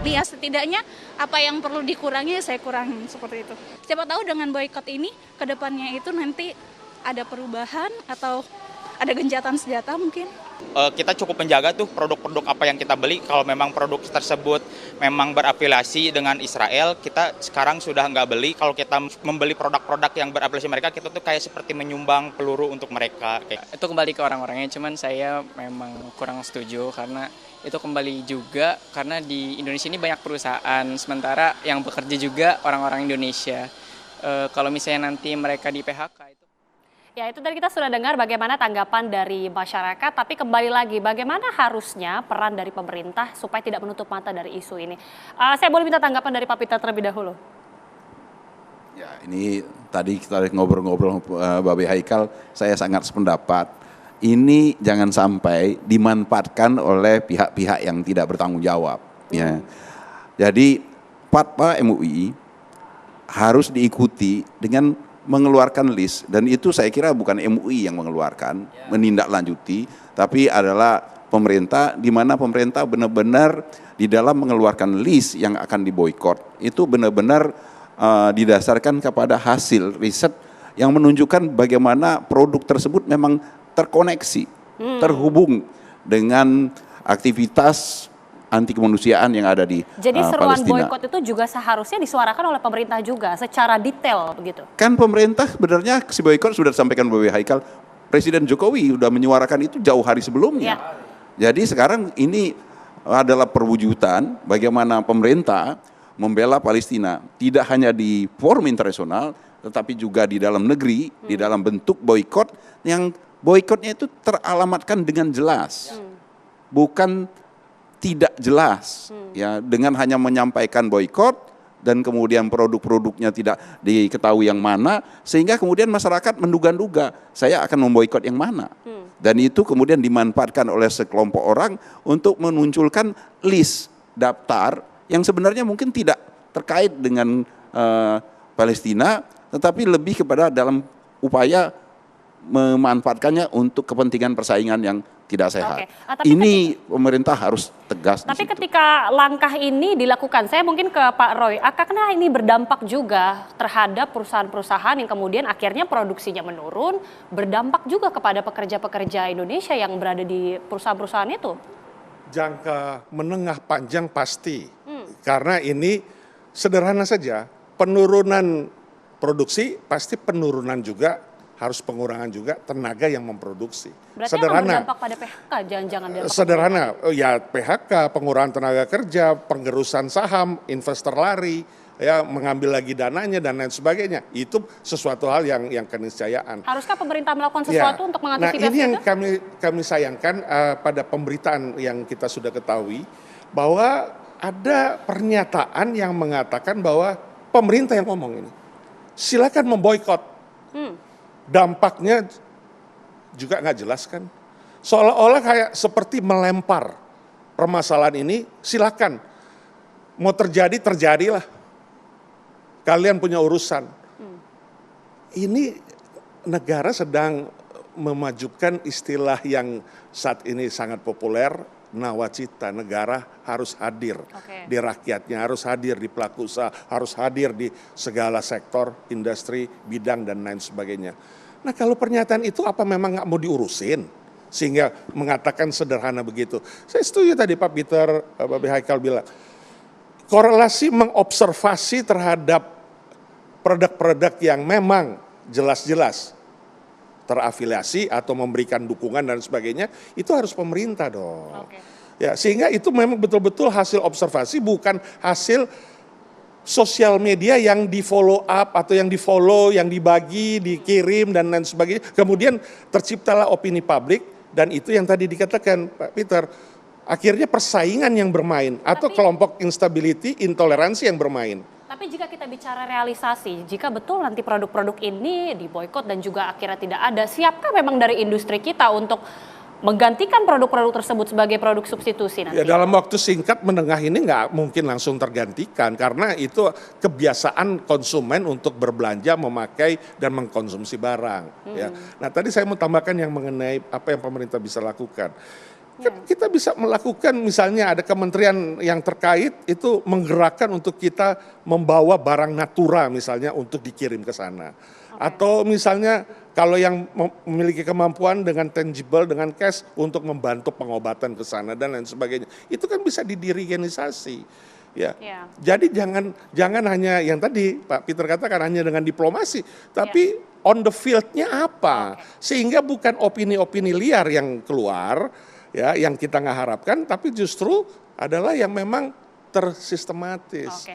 Ya setidaknya apa yang perlu dikurangi saya kurangin seperti itu. Siapa tahu dengan boykot ini ke depannya itu nanti ada perubahan atau ada gencatan senjata mungkin. Kita cukup menjaga tuh produk-produk apa yang kita beli. Kalau memang produk tersebut memang berafiliasi dengan Israel, kita sekarang sudah nggak beli. Kalau kita membeli produk-produk yang berafiliasi mereka, kita tuh kayak seperti menyumbang peluru untuk mereka. Itu kembali ke orang-orangnya, cuman saya memang kurang setuju karena itu kembali juga karena di Indonesia ini banyak perusahaan, sementara yang bekerja juga orang-orang Indonesia. Kalau misalnya nanti mereka di PHK itu. Ya, itu tadi kita sudah dengar bagaimana tanggapan dari masyarakat, tapi kembali lagi bagaimana harusnya peran dari pemerintah supaya tidak menutup mata dari isu ini. Saya boleh minta tanggapan dari Pak Peter terlebih dahulu. Ya, ini tadi kita ngobrol-ngobrol Babe Haikal, saya sangat sependapat. Ini jangan sampai dimanfaatkan oleh pihak-pihak yang tidak bertanggung jawab. Ya. Jadi fatwa MUI harus diikuti dengan mengeluarkan list, dan itu saya kira bukan MUI yang mengeluarkan, menindaklanjuti, tapi adalah pemerintah, di mana pemerintah benar-benar di dalam mengeluarkan list yang akan diboikot itu benar-benar didasarkan kepada hasil riset yang menunjukkan bagaimana produk tersebut memang terkoneksi, terhubung dengan aktivitas anti kemanusiaan yang ada di Jadi seruan Palestina. boykot itu juga seharusnya disuarakan oleh pemerintah juga secara detail begitu. Kan pemerintah sebenarnya si boykot sudah disampaikan Bapak Haikal, Presiden Jokowi sudah menyuarakan itu jauh hari sebelumnya. Jadi sekarang ini adalah perwujudan bagaimana pemerintah membela Palestina, tidak hanya di forum internasional, tetapi juga di dalam negeri, di dalam bentuk boykot, yang boykotnya itu teralamatkan dengan jelas, bukan tidak jelas, ya, dengan hanya menyampaikan boykot dan kemudian produk-produknya tidak diketahui yang mana, sehingga kemudian masyarakat menduga-duga saya akan memboikot yang mana, dan itu kemudian dimanfaatkan oleh sekelompok orang untuk menunjukkan list daftar yang sebenarnya mungkin tidak terkait dengan Palestina, tetapi lebih kepada dalam upaya memanfaatkannya untuk kepentingan persaingan yang tidak sehat. Ini pemerintah harus tegas. Tapi ketika langkah ini dilakukan, saya mungkin ke Pak Roy, karena ini berdampak juga terhadap perusahaan-perusahaan yang kemudian akhirnya produksinya menurun, berdampak juga kepada pekerja-pekerja Indonesia yang berada di perusahaan-perusahaan itu. Jangka menengah panjang pasti, karena ini sederhana saja, penurunan produksi pasti penurunan juga, harus pengurangan juga tenaga yang memproduksi. Berarti sederhana. berdampak pada PHK, jangan-jangan sederhana, ya PHK, pengurangan tenaga kerja, penggerusan saham, investor lari, ya mengambil lagi dananya dan lain sebagainya. Itu sesuatu hal yang keniscayaan. Haruskah pemerintah melakukan sesuatu untuk mengantisipasi itu? Nah, ini yang kami sayangkan pada pemberitaan yang kita sudah ketahui, bahwa ada pernyataan yang mengatakan bahwa pemerintah yang ngomong ini, silakan memboikot. Dampaknya juga nggak jelas kan. Seolah-olah kayak seperti melempar permasalahan ini, silakan. Mau terjadi, terjadilah. Kalian punya urusan. Ini negara sedang memajukan istilah yang saat ini sangat populer, nawacita. Negara harus hadir di rakyatnya, harus hadir di pelaku usaha, harus hadir di segala sektor, industri, bidang, dan lain sebagainya. Nah, kalau pernyataan itu apa memang nggak mau diurusin? Sehingga mengatakan sederhana begitu. Saya setuju tadi Pak Peter, Babe Haikal bilang, korelasi mengobservasi terhadap produk-produk yang memang jelas-jelas terafiliasi atau memberikan dukungan dan sebagainya, itu harus pemerintah dong. Ya, sehingga itu memang betul-betul hasil observasi, bukan hasil sosial media yang di follow up atau yang di follow, yang dibagi, dikirim dan lain sebagainya. Kemudian terciptalah opini publik, dan itu yang tadi dikatakan Pak Peter, akhirnya persaingan yang bermain atau kelompok instability, intoleransi yang bermain. Tapi jika kita bicara realisasi, jika betul nanti produk-produk ini diboikot dan juga akhirnya tidak ada, siapkah memang dari industri kita untuk menggantikan produk-produk tersebut sebagai produk substitusi nanti? Ya, dalam waktu singkat menengah ini nggak mungkin langsung tergantikan, karena itu kebiasaan konsumen untuk berbelanja, memakai, dan mengkonsumsi barang. Ya. Nah, tadi saya mau tambahkan yang mengenai apa yang pemerintah bisa lakukan. Kan kita bisa melakukan, misalnya ada kementerian yang terkait itu menggerakkan untuk kita membawa barang natura misalnya untuk dikirim ke sana. Atau misalnya kalau yang memiliki kemampuan dengan tangible, dengan cash untuk membantu pengobatan ke sana dan lain sebagainya. Itu kan bisa didirigenisasi. Ya. Jadi jangan hanya yang tadi Pak Peter katakan hanya dengan diplomasi, tapi on the field-nya apa? Sehingga bukan opini-opini liar yang keluar, ya, yang kita nggak harapkan, tapi justru adalah yang memang tersistematis.